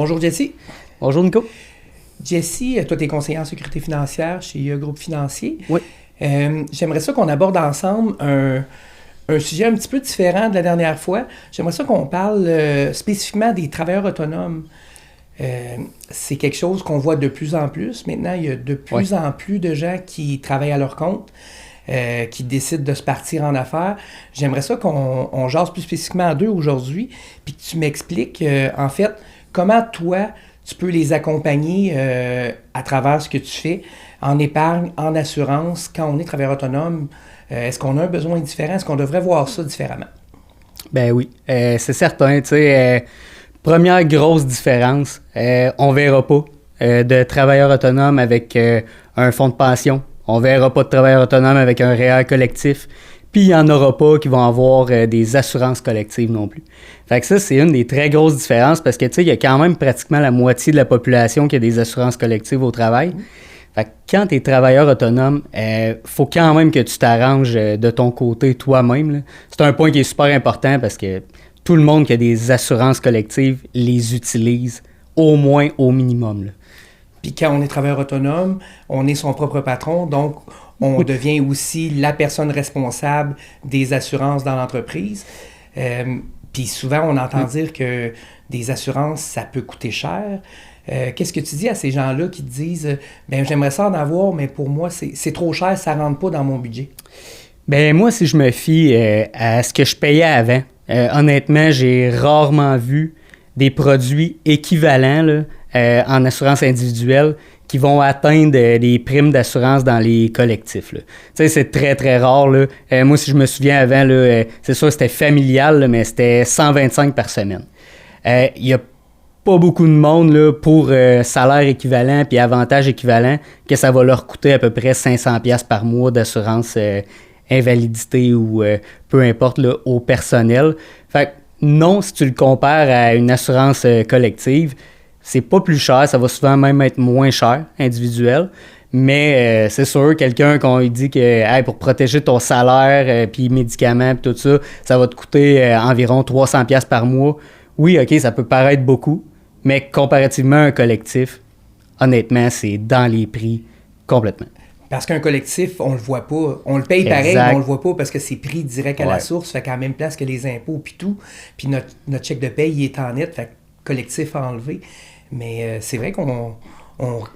Bonjour Jessie. Bonjour Nico. Jessie, toi tu es conseillère en sécurité financière chez Groupe Financier. Oui. J'aimerais ça qu'on aborde ensemble un sujet un petit peu différent de la dernière fois. J'aimerais ça qu'on parle spécifiquement des travailleurs autonomes. C'est quelque chose qu'on voit de plus en plus. Maintenant, il y a de plus en plus de gens qui travaillent à leur compte, qui décident de se partir en affaires. J'aimerais ça qu'on jase plus spécifiquement d'eux aujourd'hui, puis que tu m'expliques, en fait, comment toi, tu peux les accompagner à travers ce que tu fais, en épargne, en assurance, quand on est travailleur autonome. Est-ce qu'on a un besoin différent? Est-ce qu'on devrait voir ça différemment? Ben oui, c'est certain. Tu sais, première grosse différence, on verra pas de travailleurs autonomes avec un fonds de pension. On verra pas de travailleurs autonomes avec un REER collectif. Puis il n'y en aura pas qui vont avoir des assurances collectives non plus. Fait que ça, c'est une des très grosses différences parce que, tu sais, il y a quand même pratiquement la moitié de la population qui a des assurances collectives au travail. Fait que quand tu es travailleur autonome, faut quand même que tu t'arranges de ton côté toi-même, là. C'est un point qui est super important parce que tout le monde qui a des assurances collectives les utilise au moins au minimum, là. Puis quand on est travailleur autonome, on est son propre patron, donc on devient aussi la personne responsable des assurances dans l'entreprise. Puis souvent, on entend dire que des assurances, ça peut coûter cher. Qu'est-ce que tu dis à ces gens-là qui te disent « Bien, j'aimerais ça en avoir, mais pour moi, c'est trop cher, ça ne rentre pas dans mon budget. » Bien, moi, si je me fie à ce que je payais avant, honnêtement, j'ai rarement vu des produits équivalents là, en assurance individuelle qui vont atteindre les primes d'assurance dans les collectifs. Tu sais, c'est très, très rare. Là. Moi, si je me souviens avant, là, c'est sûr c'était familial, là, mais c'était 125 par semaine. Il n'y a pas beaucoup de monde là, pour salaire équivalent puis avantage équivalent que ça va leur coûter à peu près 500$ par mois d'assurance invalidité ou peu importe là, au personnel. Fait que non, si tu le compares à une assurance collective, c'est pas plus cher, ça va souvent même être moins cher, individuel. Mais c'est sûr, quelqu'un qu'on lui dit que hey, pour protéger ton salaire, puis médicaments, puis tout ça, ça va te coûter environ 300$ par mois. Oui, OK, ça peut paraître beaucoup, mais comparativement à un collectif, honnêtement, c'est dans les prix complètement. Parce qu'un collectif, on le voit pas. On le paye pareil, mais on le voit pas parce que c'est pris direct à la source, fait qu'à la même place que les impôts puis tout. Puis notre chèque de paye, il est en net, fait que collectif à enlever. Mais c'est vrai qu'on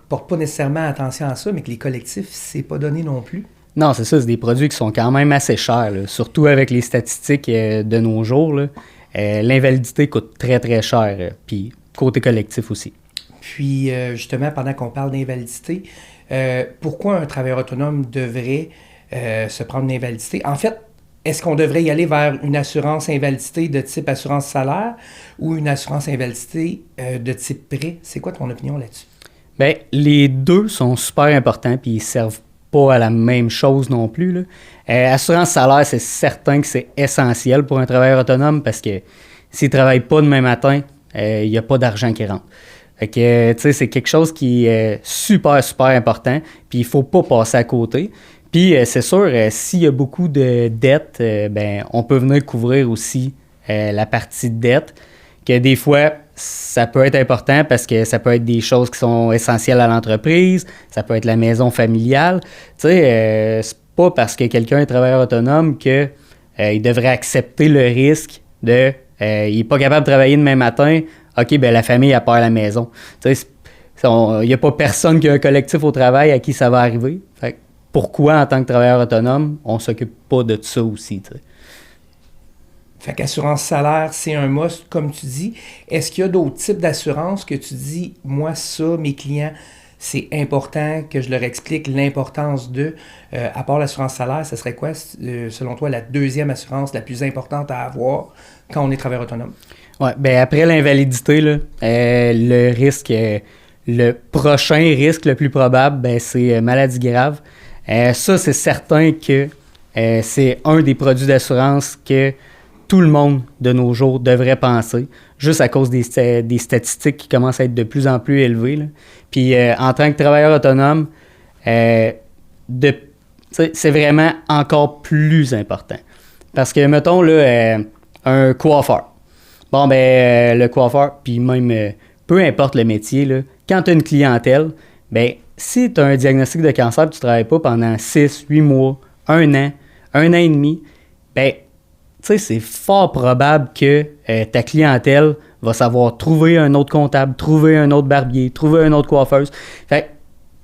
porte pas nécessairement attention à ça, mais que les collectifs, c'est pas donné non plus. Non, c'est ça, c'est des produits qui sont quand même assez chers, là. Surtout avec les statistiques de nos jours. Là. L'invalidité coûte très, très cher, puis côté collectif aussi. Puis, justement, pendant qu'on parle d'invalidité, pourquoi un travailleur autonome devrait se prendre une invalidité? En fait, est-ce qu'on devrait y aller vers une assurance invalidité de type assurance salaire ou une assurance invalidité de type prêt? C'est quoi ton opinion là-dessus? Bien, les deux sont super importants puis ils servent pas à la même chose non plus, là. Assurance salaire, c'est certain que c'est essentiel pour un travailleur autonome parce que s'il ne travaille pas demain matin, il n'y a pas d'argent qui rentre. Fait que, tu sais, c'est quelque chose qui est super, super important puis il ne faut pas passer à côté. Puis, c'est sûr, s'il y a beaucoup de dettes, ben, on peut venir couvrir aussi la partie de dette, que des fois, ça peut être important parce que ça peut être des choses qui sont essentielles à l'entreprise, ça peut être la maison familiale. Tu sais, c'est pas parce que quelqu'un est travailleur autonome qu'il devrait accepter le risque de il n'est pas capable de travailler demain matin, OK, ben la famille, elle perd la maison. Tu sais, il n'y a pas personne qui a un collectif au travail à qui ça va arriver. Fait que, pourquoi, en tant que travailleur autonome, on ne s'occupe pas de ça aussi, tu sais? Fait qu'assurance salaire, c'est un must, comme tu dis. Est-ce qu'il y a d'autres types d'assurances que tu dis, moi, ça, mes clients, c'est important que je leur explique l'importance de, à part l'assurance salaire, ce serait quoi, selon toi, la deuxième assurance la plus importante à avoir quand on est travailleur autonome? Oui, bien, après l'invalidité, là, le risque, le prochain risque le plus probable, ben, c'est maladie grave. Ça, c'est certain que c'est un des produits d'assurance que tout le monde de nos jours devrait penser, juste à cause des statistiques qui commencent à être de plus en plus élevées, là. Puis en tant que travailleur autonome, c'est vraiment encore plus important. Parce que, mettons, là, un coiffeur. Bon, ben le coiffeur, puis même peu importe le métier, là, quand tu as une clientèle, ben si tu as un diagnostic de cancer et tu ne travailles pas pendant 6, 8 mois, 1 an et demi, ben tu sais, c'est fort probable que ta clientèle va savoir trouver un autre comptable, trouver un autre barbier, trouver une autre coiffeuse. Fait que,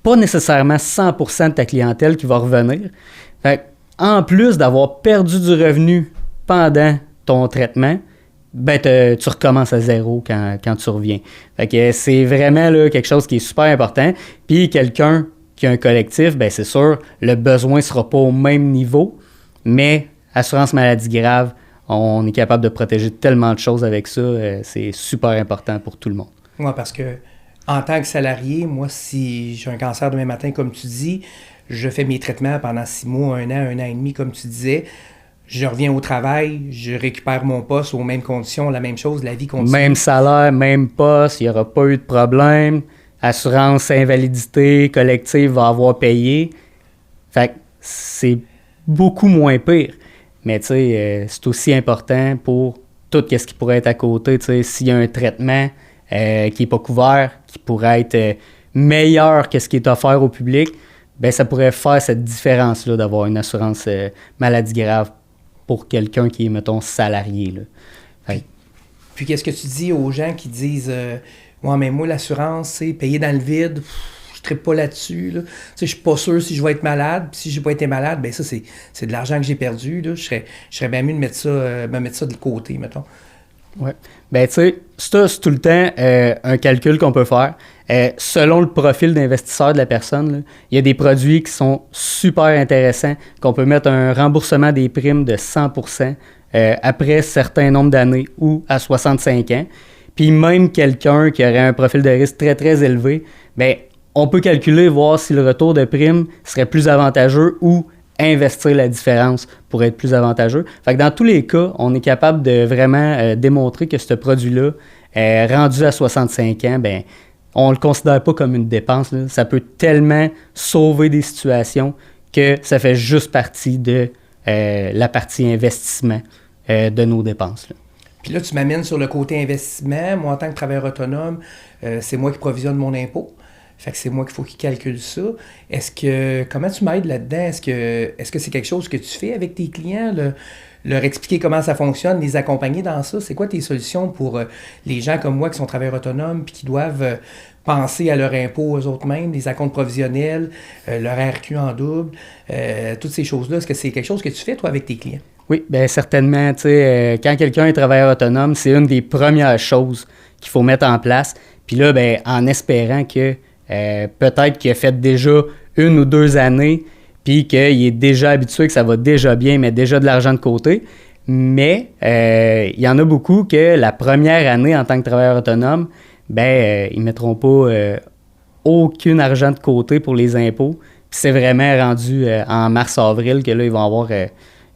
pas nécessairement 100% de ta clientèle qui va revenir. Fait que, en plus d'avoir perdu du revenu pendant ton traitement, ben tu recommences à zéro quand tu reviens. Fait que c'est vraiment là, quelque chose qui est super important. Puis quelqu'un qui a un collectif, ben c'est sûr, le besoin ne sera pas au même niveau, mais assurance maladie grave, on est capable de protéger tellement de choses avec ça. C'est super important pour tout le monde. Oui, parce que en tant que salarié, moi, si j'ai un cancer demain matin, comme tu dis, je fais mes traitements pendant 6 mois, 1 an et demi, comme tu disais. Je reviens au travail, je récupère mon poste aux mêmes conditions, la même chose, la vie continue. Même salaire, même poste, il n'y aura pas eu de problème. Assurance invalidité collective va avoir payé. Fait que c'est beaucoup moins pire. Mais tu sais, c'est aussi important pour tout ce qui pourrait être à côté. Tu sais, s'il y a un traitement qui n'est pas couvert, qui pourrait être meilleur que ce qui est offert au public, ben ça pourrait faire cette différence-là d'avoir une assurance maladie grave pour quelqu'un qui est, mettons, salarié. Là. Puis qu'est-ce que tu dis aux gens qui disent ouais, mais moi, l'assurance, c'est payer dans le vide, je ne trippe pas là-dessus. Là. Tu sais, je suis pas sûr si je vais être malade. Puis si je n'ai pas été malade, ben ça, c'est de l'argent que j'ai perdu. Là. Je serais bien mieux de me mettre ça de côté, mettons. Oui. Ben, tu sais, c'est tout le temps un calcul qu'on peut faire. Selon le profil d'investisseur de la personne, là, il y a des produits qui sont super intéressants, qu'on peut mettre un remboursement des primes de 100% après certains nombres d'années ou à 65 ans. Puis même quelqu'un qui aurait un profil de risque très, très élevé, ben, on peut calculer, voir si le retour de prime serait plus avantageux ou investir la différence pour être plus avantageux. Fait que dans tous les cas, on est capable de vraiment démontrer que ce produit-là, rendu à 65 ans, ben, on ne le considère pas comme une dépense. Là. Ça peut tellement sauver des situations que ça fait juste partie de la partie investissement de nos dépenses. Là. Puis là, tu m'amènes sur le côté investissement. Moi, en tant que travailleur autonome, c'est moi qui provisionne mon impôt. Fait que c'est moi qu'il faut qu'il calcule ça. Comment tu m'aides là-dedans? Est-ce que c'est quelque chose que tu fais avec tes clients? Leur expliquer comment ça fonctionne, les accompagner dans ça? C'est quoi tes solutions pour les gens comme moi qui sont travailleurs autonomes puis qui doivent penser à leur impôt eux autres mêmes, les acomptes provisionnels, leur RQ en double, toutes ces choses-là? Est-ce que c'est quelque chose que tu fais, toi, avec tes clients? Oui, bien certainement. Quand quelqu'un est travailleur autonome, c'est une des premières choses qu'il faut mettre en place. Puis là, ben, en espérant que peut-être qu'il a fait déjà 1 ou 2 années, puis qu'il est déjà habitué, que ça va déjà bien, met déjà de l'argent de côté. Mais il y en a beaucoup que la première année en tant que travailleur autonome, ils ne mettront pas aucun argent de côté pour les impôts. Puis c'est vraiment rendu en mars-avril que là, ils vont avoir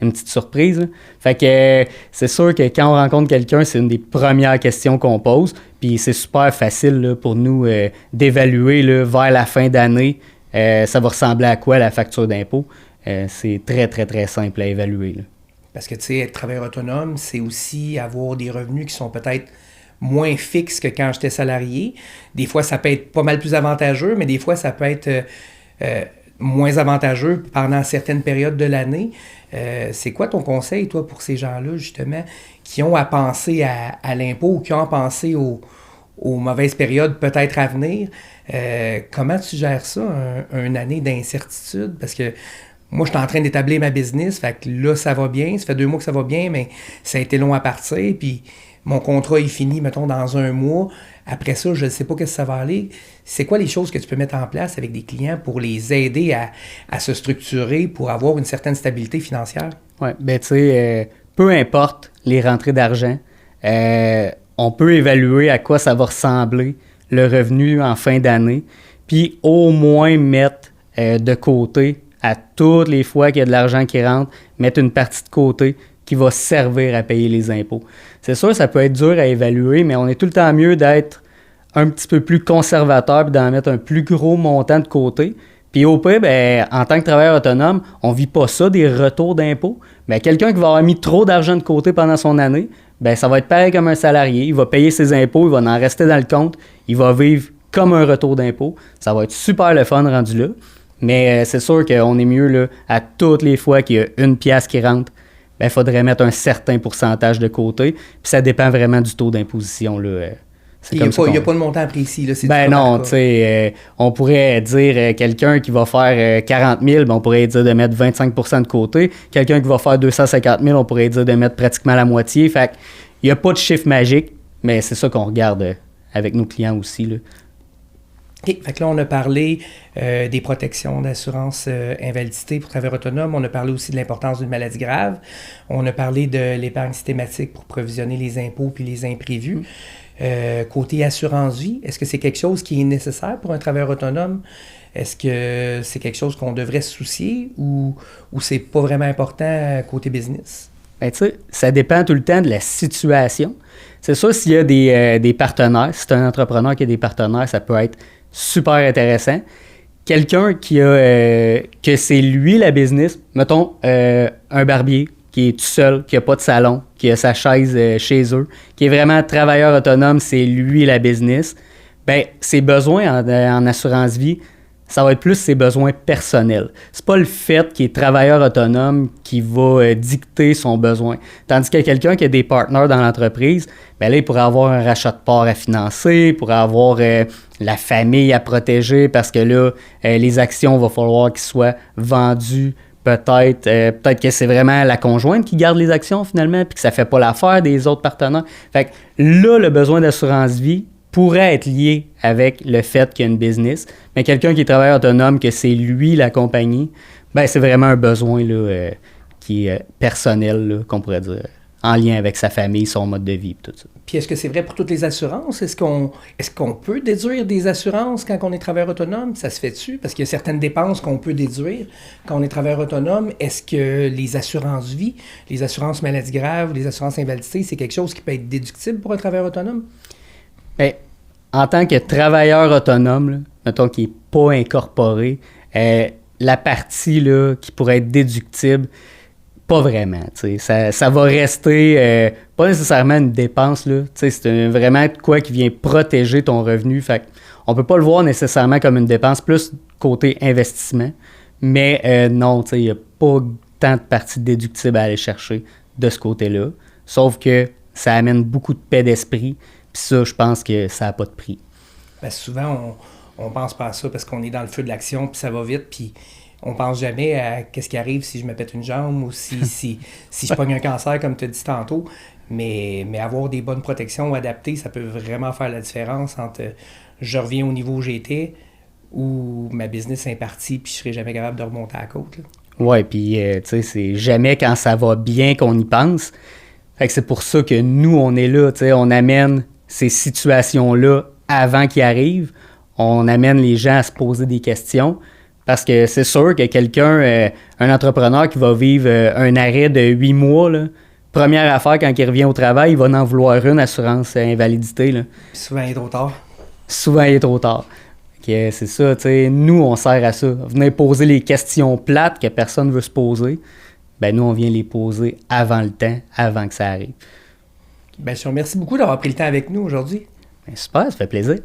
une petite surprise. Là. Fait que c'est sûr que quand on rencontre quelqu'un, c'est une des premières questions qu'on pose. Puis c'est super facile là, pour nous d'évaluer là, vers la fin d'année, ça va ressembler à quoi la facture d'impôt. C'est très, très, très simple à évaluer. Là. Parce que, tu sais, être travailleur autonome, c'est aussi avoir des revenus qui sont peut-être moins fixes que quand j'étais salarié. Des fois, ça peut être pas mal plus avantageux, mais des fois, ça peut être moins avantageux pendant certaines périodes de l'année. C'est quoi ton conseil, toi, pour ces gens-là, justement, qui ont à penser à l'impôt ou qui ont à penser aux mauvaises périodes peut-être à venir? Comment tu gères ça, une année d'incertitude? Parce que moi, je suis en train d'établir ma business, fait que là, ça va bien. Ça fait 2 mois que ça va bien, mais ça a été long à partir. Puis mon contrat est fini, mettons, dans 1 mois. Après ça, je ne sais pas qu'est-ce que ça va aller. C'est quoi les choses que tu peux mettre en place avec des clients pour les aider à se structurer, pour avoir une certaine stabilité financière? Oui, bien, tu sais, peu importe les rentrées d'argent, on peut évaluer à quoi ça va ressembler le revenu en fin d'année, puis au moins mettre de côté à toutes les fois qu'il y a de l'argent qui rentre, mettre une partie de côté qui va servir à payer les impôts. C'est sûr, ça peut être dur à évaluer, mais on est tout le temps mieux d'être un petit peu plus conservateur et d'en mettre un plus gros montant de côté. Puis au pire, en tant que travailleur autonome, on ne vit pas ça, des retours d'impôts. Mais quelqu'un qui va avoir mis trop d'argent de côté pendant son année, ben ça va être pareil comme un salarié. Il va payer ses impôts, il va en rester dans le compte, il va vivre comme un retour d'impôt. Ça va être super le fun rendu là. Mais c'est sûr qu'on est mieux là, à toutes les fois qu'il y a une pièce qui rentre, ben, il faudrait mettre un certain pourcentage de côté. Puis ça dépend vraiment du taux d'imposition. Là. Il n'y a pas de montant précis. Là, ben non, tu sais, on pourrait dire quelqu'un qui va faire 40 000, ben on pourrait dire de mettre 25 % de côté. Quelqu'un qui va faire 250 000, on pourrait dire de mettre pratiquement la moitié. Fait il n'y a pas de chiffre magique, mais c'est ça qu'on regarde avec nos clients aussi. Là. OK. Fait que là, on a parlé des protections d'assurance invalidité pour travailleurs autonomes. On a parlé aussi de l'importance d'une maladie grave. On a parlé de l'épargne systématique pour provisionner les impôts puis les imprévus. Côté assurance-vie, est-ce que c'est quelque chose qui est nécessaire pour un travailleur autonome? Est-ce que c'est quelque chose qu'on devrait se soucier ou c'est pas vraiment important côté business? Ben, tu sais, ça dépend tout le temps de la situation. C'est sûr, s'il y a des partenaires, si c'est un entrepreneur qui a des partenaires, ça peut être super intéressant. Quelqu'un qui a que c'est lui la business, mettons un barbier qui est tout seul, qui n'a pas de salon, qui a sa chaise chez eux, qui est vraiment travailleur autonome, c'est lui la business, ben ses besoins en assurance vie, ça va être plus ses besoins personnels. C'est pas le fait qu'il est travailleur autonome qui va dicter son besoin. Tandis que quelqu'un qui a des partenaires dans l'entreprise, ben là, il pourrait avoir un rachat de part à financer, il pourrait avoir la famille à protéger parce que là, les actions, il va falloir qu'ils soient vendues. Peut-être que c'est vraiment la conjointe qui garde les actions finalement, puis que ça fait pas l'affaire des autres partenaires. Fait que là, le besoin d'assurance vie pourrait être lié avec le fait qu'il y a une business, mais quelqu'un qui est travailleur autonome, que c'est lui la compagnie, ben c'est vraiment un besoin là, qui est personnel, là, qu'on pourrait dire, en lien avec sa famille, son mode de vie, tout ça. Puis est-ce que c'est vrai pour toutes les assurances? Est-ce qu'on peut déduire des assurances quand on est travailleur autonome? Ça se fait-tu? Parce qu'il y a certaines dépenses qu'on peut déduire quand on est travailleur autonome. Est-ce que les assurances vie, les assurances maladie grave, les assurances invalidité, c'est quelque chose qui peut être déductible pour un travailleur autonome? Bien, en tant que travailleur autonome, là, mettons qui n'est pas incorporé, la partie là, qui pourrait être déductible, pas vraiment. Ça va rester pas nécessairement une dépense. Là, c'est vraiment quoi qui vient protéger ton revenu. Fait on ne peut pas le voir nécessairement comme une dépense, plus côté investissement. Mais non, il n'y a pas tant de parties déductibles à aller chercher de ce côté-là. Sauf que ça amène beaucoup de paix d'esprit. Puis ça, je pense que ça n'a pas de prix. Bien, souvent, on pense pas à ça parce qu'on est dans le feu de l'action, puis ça va vite, puis on pense jamais à qu'est-ce qui arrive si je me pète une jambe ou si je pogne un cancer, comme tu as dit tantôt. Mais avoir des bonnes protections adaptées, ça peut vraiment faire la différence entre je reviens au niveau où j'étais ou ma business est partie puis je serai jamais capable de remonter à la côte. Oui, puis tu sais, c'est jamais quand ça va bien qu'on y pense. Fait que c'est pour ça que nous, on est là, tu sais, on amène ces situations-là avant qu'ils arrivent. On amène les gens à se poser des questions. Parce que c'est sûr que quelqu'un, un entrepreneur qui va vivre un arrêt de 8 mois, là, première affaire, quand il revient au travail, il va en vouloir une assurance invalidité. Là. Souvent, il est trop tard. Souvent, il est trop tard. C'est ça, tu sais, nous, on sert à ça. Venir poser les questions plates que personne ne veut se poser, ben nous, on vient les poser avant le temps, avant que ça arrive. Bien sûr, merci beaucoup d'avoir pris le temps avec nous aujourd'hui. Ben, super, ça fait plaisir.